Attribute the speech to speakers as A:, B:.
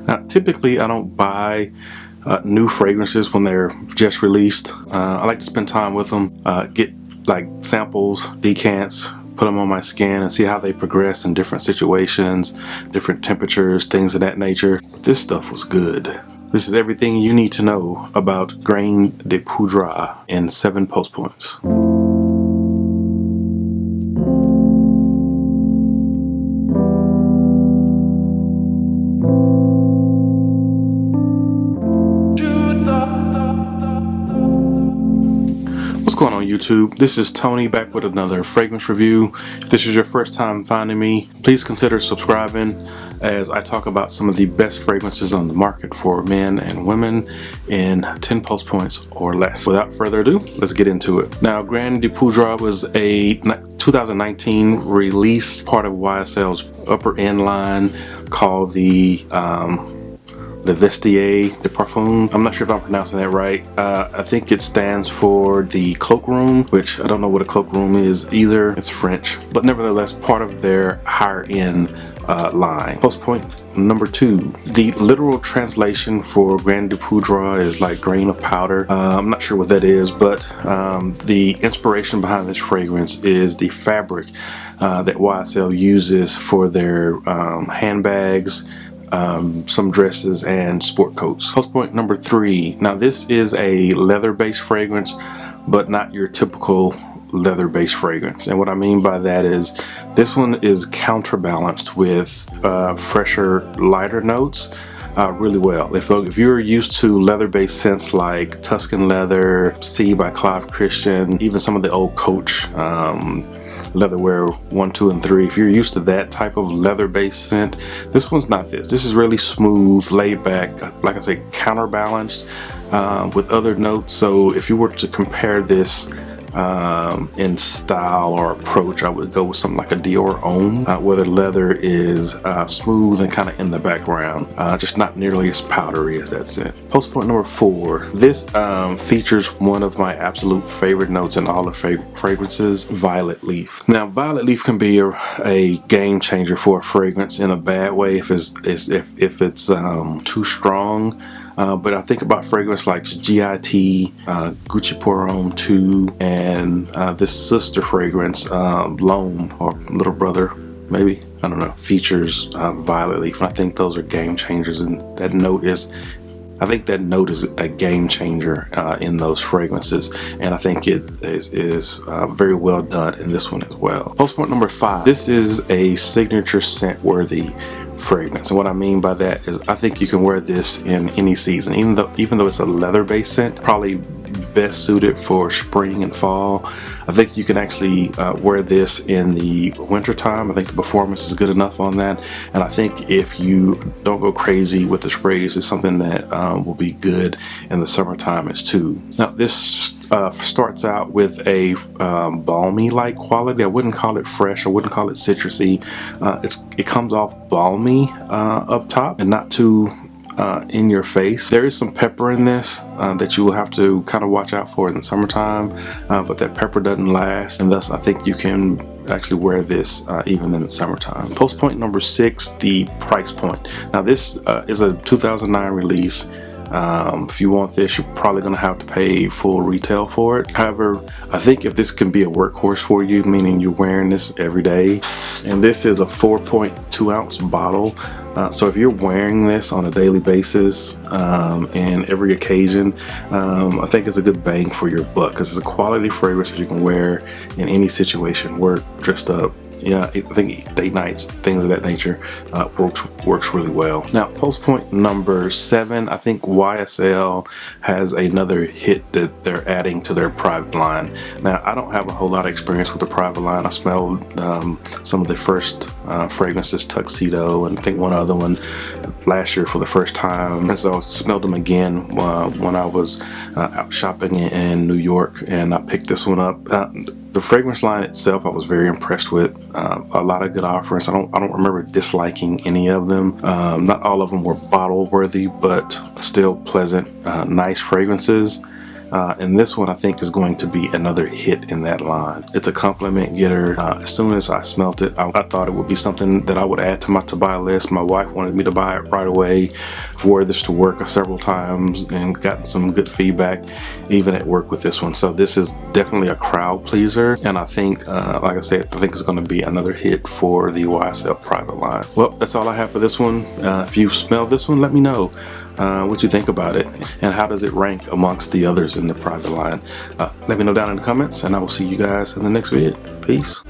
A: Now, typically I don't buy new fragrances when they're just released. I like to spend time with them, get like samples, decants, put them on my skin and see how they progress in different situations, different temperatures, things of that nature. But this stuff was good. This is everything you need to know about Grain De Poudre in 7 post points. What's going on YouTube? This is Tony back with another fragrance review. If this is your first time finding me, please consider subscribing as I talk about some of the best fragrances on the market for men and women in 10 post points or less. Without further ado, let's get into it. Now, Grain De Poudre was a 2019 release, part of YSL's upper end line called the Versatility de Parfum. I'm not sure if I'm pronouncing that right. I think it stands for the cloakroom, which I don't know what a cloakroom is either. It's French, but nevertheless part of their higher end line. Post point number 2. The literal translation for Grain De Poudre is like grain of powder. I'm not sure what that is, but the inspiration behind this fragrance is the fabric that YSL uses for their handbags, some dresses and sport coats. Post point number 3. Now this is a leather based fragrance, but not your typical leather based fragrance. And what I mean by that is this one is counterbalanced with fresher, lighter notes really well. If you're used to leather based scents like Tuscan Leather, C by Clive Christian, even some of the old Coach Leatherwear 1, 2, and 3. If you're used to that type of leather-based scent, this one's not this. This is really smooth, laid back, like I say, counterbalanced with other notes. So if you were to compare this in style or approach, I would go with something like a Dior Homme, where the leather is smooth and kind of in the background, just not nearly as powdery as that scent. Post point number 4. This features one of my absolute favorite notes in all the fragrances, violet leaf. Now, violet leaf can be a game changer for a fragrance in a bad way if it's too strong. But I think about fragrance like GIT, Gucci Pour Homme 2, and this sister fragrance, L'Homme, or Little Brother, maybe, I don't know, features violet leaf. And I think those are game changers, and that note is, I think that note is a game changer in those fragrances, and I think it is very well done in this one as well. Post point number 5. This is a signature scent worthy fragrance, and what I mean by that is I think you can wear this in any season, even though it's a leather based scent, probably best suited for spring and fall. I think you can actually wear this in the winter time. I think the performance is good enough on that, and I think if you don't go crazy with the sprays, it's something that will be good in the summertime as too. Now this starts out with a balmy like quality. I wouldn't call it fresh, I wouldn't call it citrusy. It comes off balmy up top and not too in your face. There is some pepper in this that you will have to kind of watch out for in the summertime, but that pepper doesn't last, and thus I think you can actually wear this even in the summertime. Post point number 6, the price point. Now this is a 2009 release. If you want this, you're probably going to have to pay full retail for it. However, I think if this can be a workhorse for you, meaning you're wearing this every day, and this is a 4.2 ounce bottle, so if you're wearing this on a daily basis and every occasion, I think it's a good bang for your buck, because it's a quality fragrance that you can wear in any situation, work, dressed up. Yeah, I think date nights, things of that nature, works really well. Now, post point number 7, I think YSL has another hit that they're adding to their private line. Now, I don't have a whole lot of experience with the private line. I smelled some of the first fragrances, Tuxedo, and I think one other one last year for the first time, and so I smelled them again when I was out shopping in New York, and I picked this one up. The fragrance line itself, I was very impressed with. A lot of good offerings. I don't remember disliking any of them. Not all of them were bottle worthy, but still pleasant, nice fragrances. and this one I think is going to be another hit in that line. It's a compliment getter. As soon as I smelt it, I thought it would be something that I would add to my to-buy list. My wife wanted me to buy it right away. I've wore this to work several times and gotten some good feedback even at work with this one. So this is definitely a crowd pleaser, and I think, like I said, I think it's going to be another hit for the YSL private line. Well, that's all I have for this one. If you smell this one, let me know what you think about it and how does it rank amongst the others in the private line. Let me know down in the comments, and I will see you guys in the next video. Peace.